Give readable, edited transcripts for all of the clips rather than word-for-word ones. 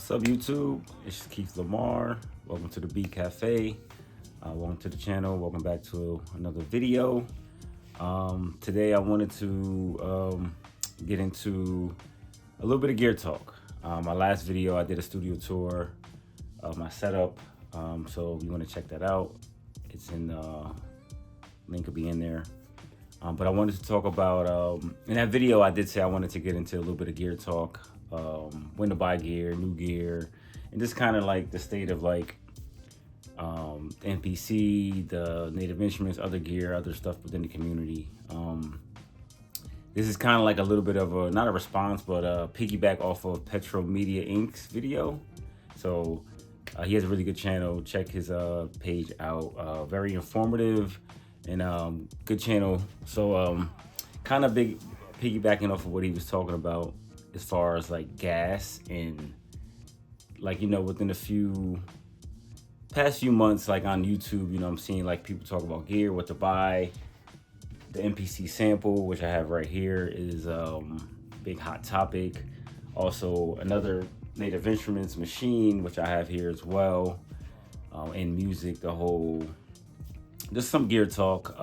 What's up, YouTube? It's Keith Lamar. Welcome to the Café. Welcome to the channel. Welcome back to another video. Today I wanted to get into a little bit of gear talk. My last video I did a studio tour of my setup. So if you want to check that out, it's in link will be in there. But I wanted to talk about in that video I did say I wanted to get into a little bit of gear talk. When to buy gear, new gear, and just kind of like the state of like MPC, the Native Instruments, other gear, other stuff within the community. This is kind of like a little bit of a, not a response, but a piggyback off of Petro Media Inc.'s video. So he has a really good channel. Check his page out. Very informative and good channel. So kind of big piggybacking off of what he was talking about as far as like gas and like, you know, within past few months, like on YouTube, you know, I'm seeing like people talk about gear, what to buy. The MPC sample, which I have right here, is big hot topic. Also another Native Instruments Maschine, which I have here as well. And music, the whole, just some gear talk,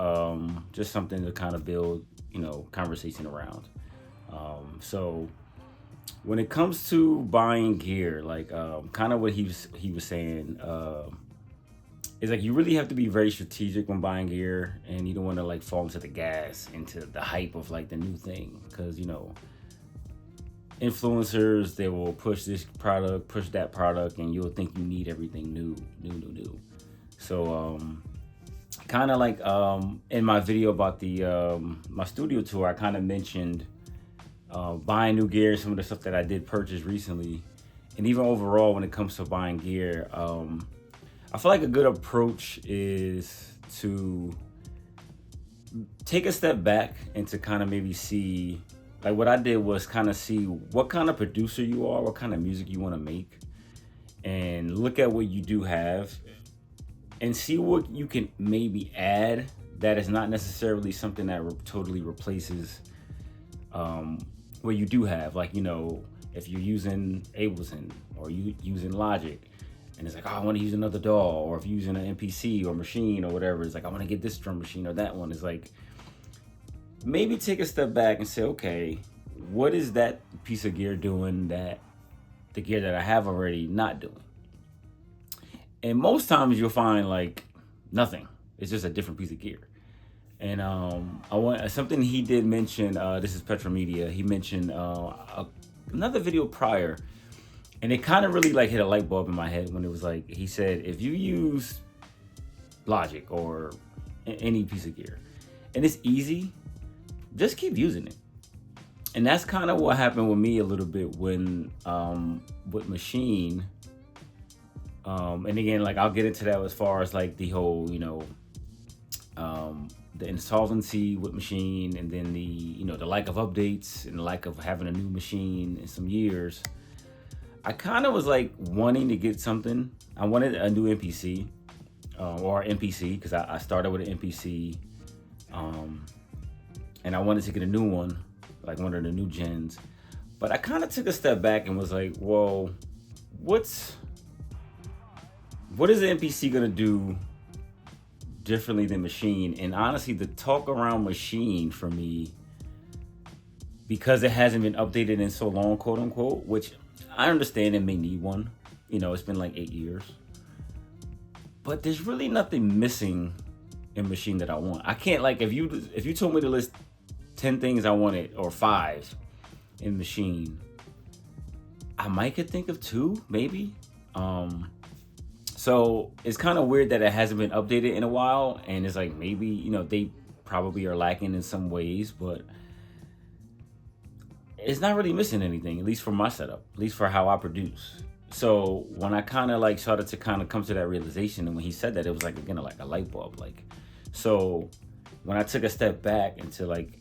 just something to kind of build, you know, conversation around. So when it comes to buying gear, like kind of what he was saying, is like you really have to be very strategic when buying gear, and you don't want to like fall into into the hype of like the new thing, because you know influencers, they will push this product, push that product, and you'll think you need everything new. So kind of like in my video about the my studio tour, I kind of mentioned buying new gear, some of the stuff that I did purchase recently, and even overall when it comes to buying gear, I feel like a good approach is to take a step back and to kind of maybe see, like what I did was kind of see what kind of producer you are, what kind of music you want to make, and look at what you do have and see what you can maybe add that is not necessarily something that totally replaces what you do have. Like, you know, if you're using Ableton or you using Logic, and it's like, oh, I want to use another DAW, or if you're using an MPC or Maschine or whatever, it's like, I want to get this drum machine or that one. It's like, maybe take a step back and say, okay, what is that piece of gear doing that the gear that I have already not doing? And most times you'll find like nothing. It's just a different piece of gear. And I want something he did mention. This is Petro Media. He mentioned another video prior, and it kind of really like hit a light bulb in my head when it was like, he said, if you use Logic or any piece of gear and it's easy, just keep using it. And that's kind of what happened with me a little bit when with Maschine. And again, like I'll get into that as far as like the whole, you know, the insolvency with Maschine, and then the, you know, the lack of updates and the lack of having a new machine in some years. I kind of was like wanting to get something. I wanted a new MPC or MPC, because I started with an MPC, and I wanted to get a new one, like one of the new gens. But I kind of took a step back and was like, well, what is the MPC gonna do differently than Maschine? And honestly, the talk around Maschine for me, because it hasn't been updated in so long, quote unquote, which I understand it may need one. You know, it's been like 8 years. But there's really nothing missing in Maschine that I want. I can't, like, if you told me to list 10 things I wanted, or 5 in Maschine, I might could think of 2, maybe. So it's kind of weird that it hasn't been updated in a while, and it's like, maybe, you know, they probably are lacking in some ways, but it's not really missing anything, at least for my setup, at least for how I produce. So when I kind of like started to kind of come to that realization, and when he said that, it was like, again, like a light bulb. Like, so when I took a step back into like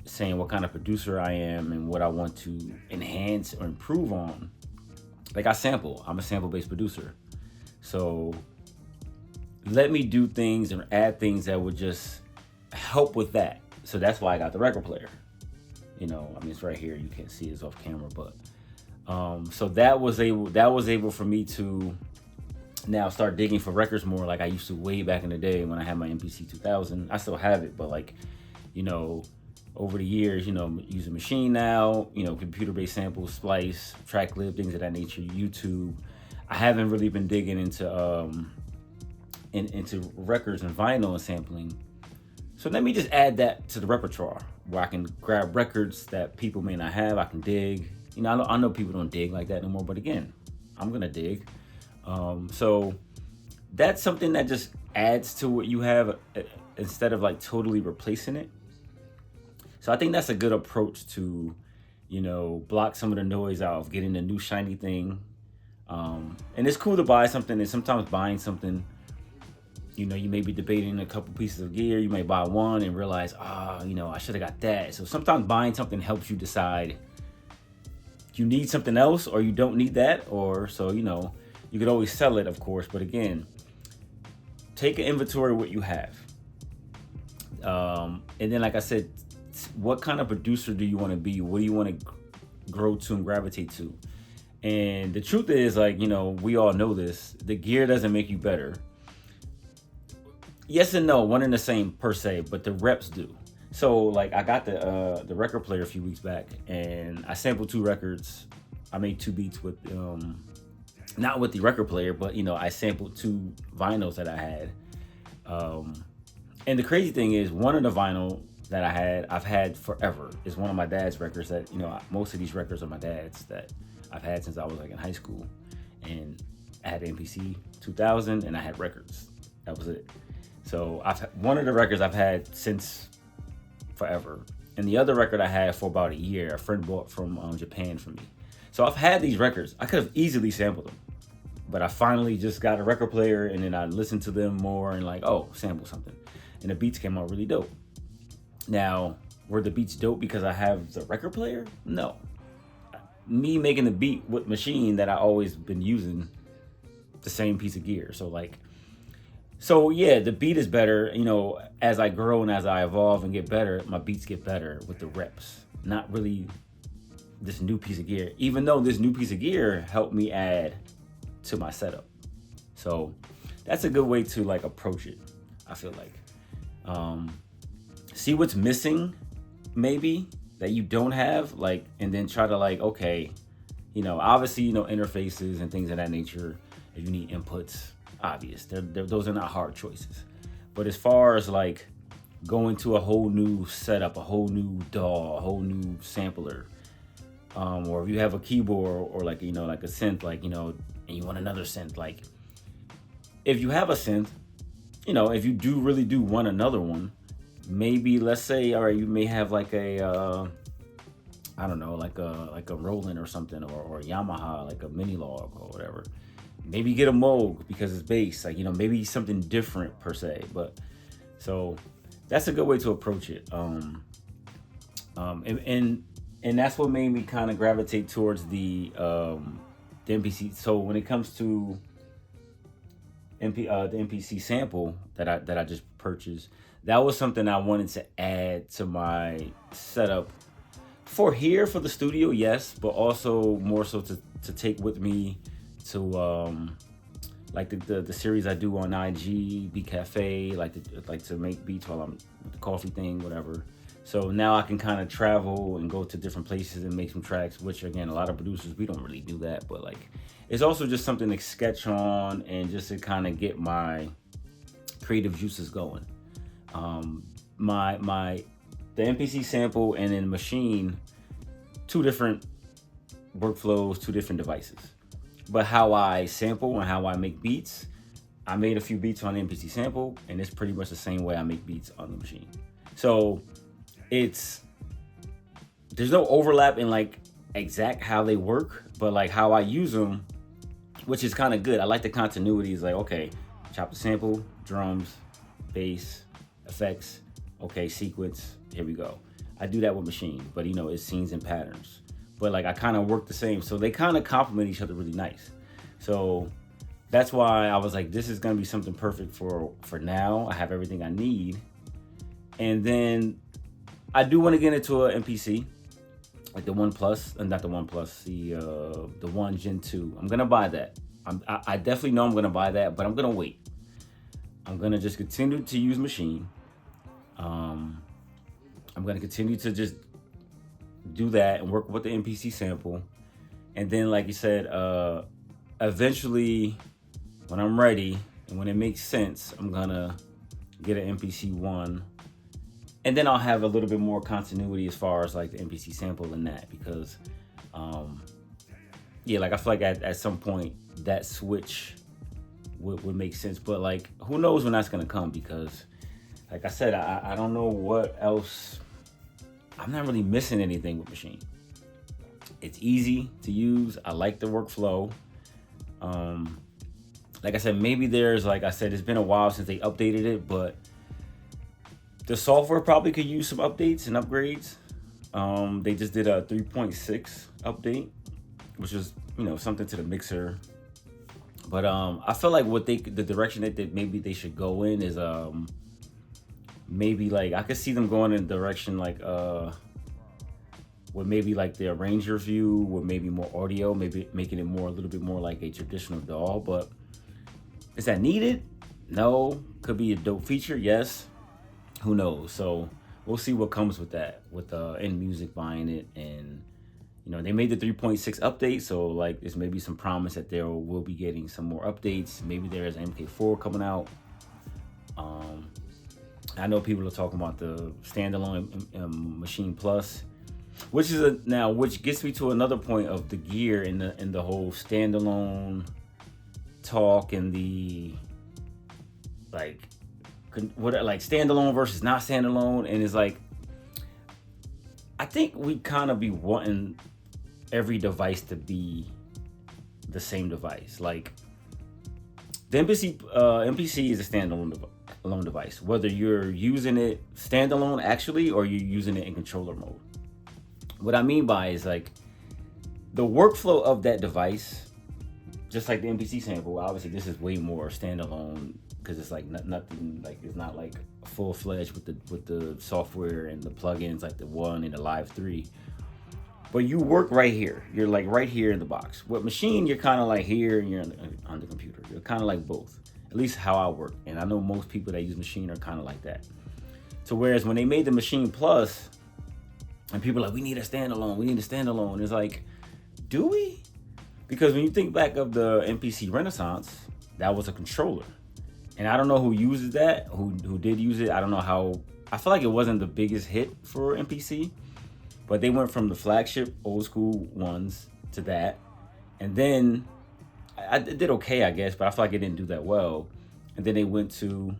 saying what kind of producer I am and what I want to enhance or improve on, like I'm a sample-based producer. So let me do things and add things that would just help with that. So that's why I got the record player. You know, I mean, it's right here. You can't see it, it's off camera, but So that was able for me to now start digging for records more like I used to way back in the day when I had my MPC 2000. I still have it, but like, you know, over the years, using Maschine now, computer-based samples, Splice, TrackLib, things of that nature, YouTube. I haven't really been digging into records and vinyl and sampling. So let me just add that to the repertoire where I can grab records that people may not have. I can dig. I know people don't dig like that no more, but again, I'm gonna dig. So that's something that just adds to what you have instead of like totally replacing it. So I think that's a good approach to, block some of the noise out of getting a new shiny thing. And it's cool to buy something, and sometimes buying something, you may be debating a couple pieces of gear. You may buy one and realize, I should have got that. So sometimes buying something helps you decide you need something else or you don't need that. Or so, you could always sell it, of course. But again, take an inventory of what you have. And then, like I said, what kind of producer do you want to be? What do you want to grow to and gravitate to? And the truth is, like, we all know this. The gear doesn't make you better. Yes and no, one and the same per se, but the reps do. So, like, I got the record player a few weeks back, and I sampled 2 records. I made 2 beats with, not with the record player, but, I sampled 2 vinyls that I had. And the crazy thing is, one of the vinyl that I've had forever. Is one of my dad's records that, most of these records are my dad's that I've had since I was like in high school. And I had MPC 2000 and I had records. That was it. So one of the records I've had since forever. And the other record I had for about a year, a friend bought from Japan for me. So I've had these records. I could have easily sampled them. But I finally just got a record player and then I listened to them more and like, sample something. And the beats came out really dope. Now, were the beats dope because I have the record player? No. Me making the beat with Maschine that I always been using the same piece of gear. So yeah, the beat is better. As I grow and as I evolve and get better, my beats get better with the reps. Not really this new piece of gear. Even though this new piece of gear helped me add to my setup. So that's a good way to like approach it, I feel like. See what's missing, maybe, that you don't have, like, and then try to like, okay, obviously, interfaces and things of that nature. If you need inputs, obvious. Those are not hard choices. But as far as like going to a whole new setup, a whole new DAW, a whole new sampler, or if you have a keyboard or like, like a synth, like, and you want another synth, like, if you have a synth, if you really do want another one, maybe let's say, all right, you may have like a, I don't know, like a Roland or something, or a Yamaha, like a mini log or whatever. Maybe get a Moog because it's bass, like, maybe something different per se. But so that's a good way to approach it. And that's what made me kind of gravitate towards the MPC. So when it comes to the MPC sample that I just purchased, that was something I wanted to add to my setup for the studio, yes, but also more so to take with me to like the series I do on IG, Be Café, like to make beats while I'm with the coffee thing, whatever. So now I can kind of travel and go to different places and make some tracks, which again, a lot of producers, we don't really do that, but like, it's also just something to sketch on and just to kind of get my creative juices going. The MPC sample and then Maschine, 2 different workflows, 2 different devices. But how I sample and how I make beats, I made a few beats on the MPC sample, and it's pretty much the same way I make beats on the Maschine. So there's no overlap in like exact how they work, but like how I use them, which is kind of good. I like the continuity. It's like, okay, chop the sample, drums, bass, effects, okay, sequence, here we go. I do that with Maschine, but it's scenes and patterns. But like I kind of work the same, so they kind of complement each other really nice. So that's why I was like, this is gonna be something perfect for now. I have everything I need, and then I do want to get into an MPC. like the One Plus, not the One Plus, the One Gen 2. I'm gonna buy that. I definitely know I'm gonna buy that, but I'm gonna wait. I'm gonna just continue to use Maschine. I'm gonna continue to just do that and work with the MPC sample, and then, like you said, eventually, when I'm ready and when it makes sense, I'm gonna get an MPC one, and then I'll have a little bit more continuity as far as like the MPC sample and that, because, yeah, like I feel like at some point that switch would make sense, but like who knows when that's gonna come, because like I said, I don't know what else. I'm not really missing anything with Maschine. It's easy to use. I like the workflow. Like I said, maybe there's, like I said, it's been a while since they updated it, but the software probably could use some updates and upgrades. They just did a 3.6 update, which is, something to the mixer. But I feel like the direction that maybe they should go in is maybe like I could see them going in a direction like with maybe like the arranger view, with maybe more audio, maybe making it a little bit more like a traditional DAW. But is that needed? No. Could be a dope feature, yes. Who knows? So we'll see what comes with that, with End Music buying it. And they made the 3.6 update, so like there's maybe some promise that there will be getting some more updates. Maybe there's an MK4 coming out. I know people are talking about the standalone Maschine Plus, which gets me to another point of the gear in the whole standalone talk, and the like standalone versus not standalone. And it's like, I think we kind of be wanting every device to be the same device. Like the MPC is a standalone device, whether you're using it standalone actually or you're using it in controller mode. What I mean by is like the workflow of that device, just like the MPC sample. Obviously, this is way more standalone because it's like nothing, like it's not like full fledged with the software and the plugins like the One and the Live 3. But you work right here. You're like right here in the box. With Maschine, you're kind of like here and you're on the computer. You're kind of like both. At least how I work. And I know most people that use Maschine are kind of like that. So whereas when they made the Maschine Plus, and people are like, we need a standalone. It's like, do we? Because when you think back of the MPC Renaissance, that was a controller. And I don't know who uses that, who did use it. I don't know how. I feel like it wasn't the biggest hit for MPC. But they went from the flagship old school ones to that. And then I did okay, I guess, but I feel like it didn't do that well. And then they went to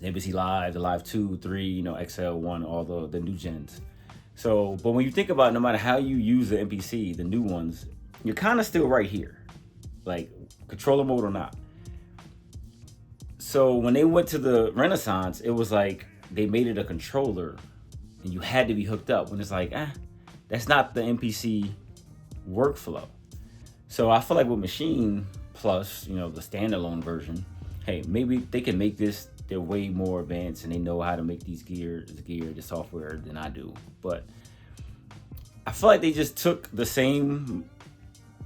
the MPC Live, the Live 2, 3, XL, 1, all the new gens. So, but when you think about it, no matter how you use the MPC, the new ones, you're kind of still right here, like controller mode or not. So when they went to the Renaissance, it was like they made it a controller and you had to be hooked up, when it's like, that's not the MPC workflow. So I feel like with Maschine Plus, the standalone version, hey, maybe they can make this, they're way more advanced and they know how to make these the software than I do. But I feel like they just took the same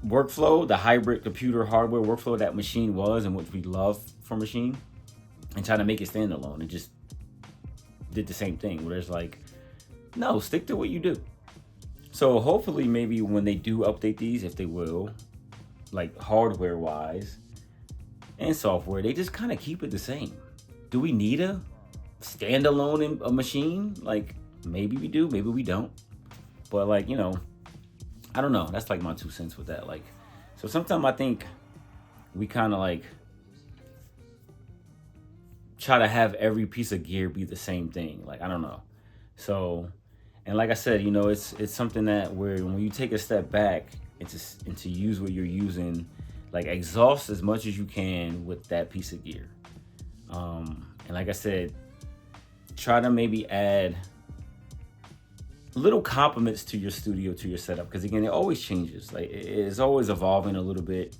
workflow, the hybrid computer hardware workflow that Maschine was and which we love for Maschine, and try to make it standalone, and just did the same thing where it's like, no, stick to what you do. So hopefully maybe when they do update these, if they will, like hardware wise and software, they just kind of keep it the same. Do we need a standalone in a Maschine? Like maybe we do, maybe we don't. But like, I don't know. That's like my 2 cents with that. Like, so sometimes I think we kind of like try to have every piece of gear be the same thing. Like, I don't know. So, and like I said, it's something that when you take a step back and to use what you're using, like exhaust as much as you can with that piece of gear. And like I said, try to maybe add little compliments to your studio, to your setup, because again, it always changes. Like it's always evolving a little bit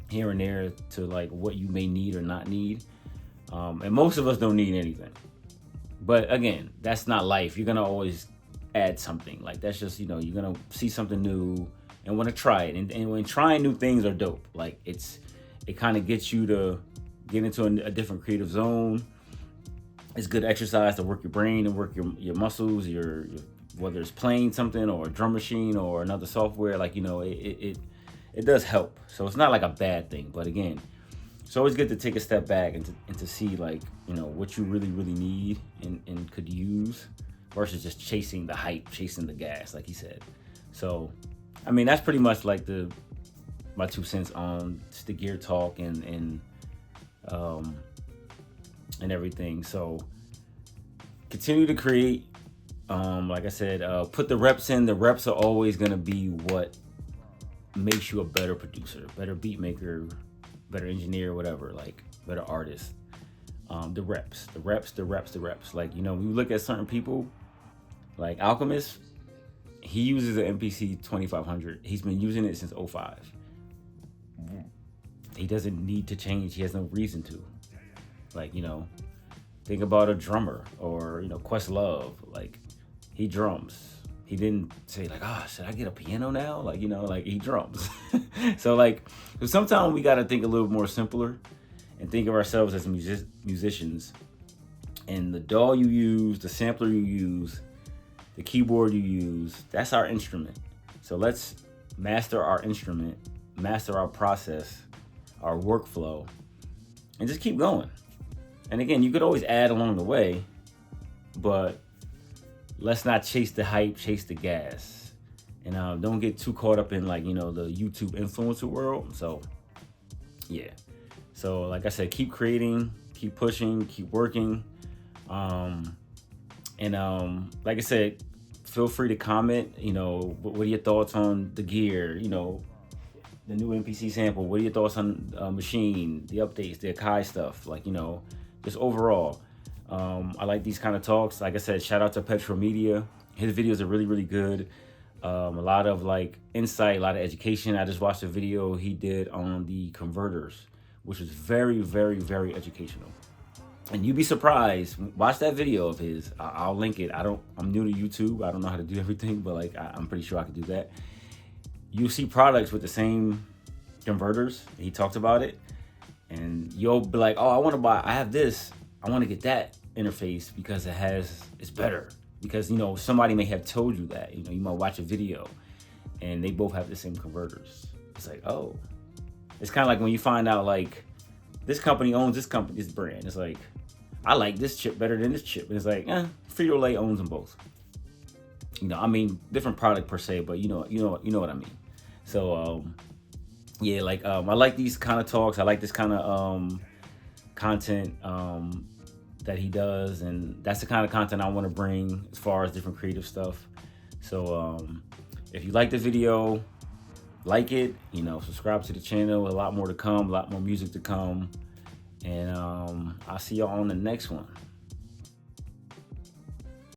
here and there to like what you may need or not need. And most of us don't need anything. But again, that's not life. You're gonna always add something. Like that's just, you're gonna see something new and want to try it. And when trying new things are dope. Like it kind of gets you to get into a different creative zone. It's good exercise to work your brain and work your muscles, your whether it's playing something or a drum machine or another software. Like, it does help. So it's not like a bad thing. But again, it's always good to take a step back and to see, like, what you really, really need and could use versus just chasing the hype, chasing the gas, like he said. So, I mean, that's pretty much like my 2 cents on just the gear talk and everything. So continue to create. Like I said, put the reps in. The reps are always going to be what makes you a better producer, better beat maker, better engineer, whatever, like better artist. The reps. Like, when you look at certain people, like Alchemist, he uses an MPC 2500. He's been using it since '05. He doesn't need to change. He has no reason to. Like, think about a drummer or, Questlove. Like, he drums. He didn't say like, should I get a piano now? Like, like he drums. So like, sometimes we got to think a little more simpler and think of ourselves as musicians. And the DAW you use, the sampler you use, the keyboard you use, that's our instrument. So let's master our instrument, master our process, our workflow, and just keep going. And again, you could always add along the way, but let's not chase the hype, chase the gas. And don't get too caught up in, like, the YouTube influencer world. So, yeah. So, like I said, keep creating, keep pushing, keep working. Like I said, feel free to comment, what are your thoughts on the gear, the new MPC sample? What are your thoughts on Maschine, the updates, the Akai stuff? Like, just overall. I like these kind of talks. Like I said, shout out to Petro Media. His videos are really, really good. A lot of like insight, a lot of education. I just watched a video he did on the converters, which was very, very, very educational. And you'd be surprised. Watch that video of his. I'll link it. I'm new to YouTube. I don't know how to do everything, but like I'm pretty sure I could do that. You see products with the same converters. He talked about it. And you'll be like, I have this. I want to get that interface because it's better. Because, somebody may have told you that. You might watch a video and they both have the same converters. It's like, oh. It's kind of like when you find out, like, this company owns this brand. It's like, I like this chip better than this chip. And it's like, Frito-Lay owns them both. Different product per se, but you know what I mean. So, yeah, like, I like these kind of talks. I like this kind of content that he does, and that's the kind of content I want to bring as far as different creative stuff. So if you like the video, like it, subscribe to the channel. A lot more to come, a lot more music to come, and I'll see y'all on the next one.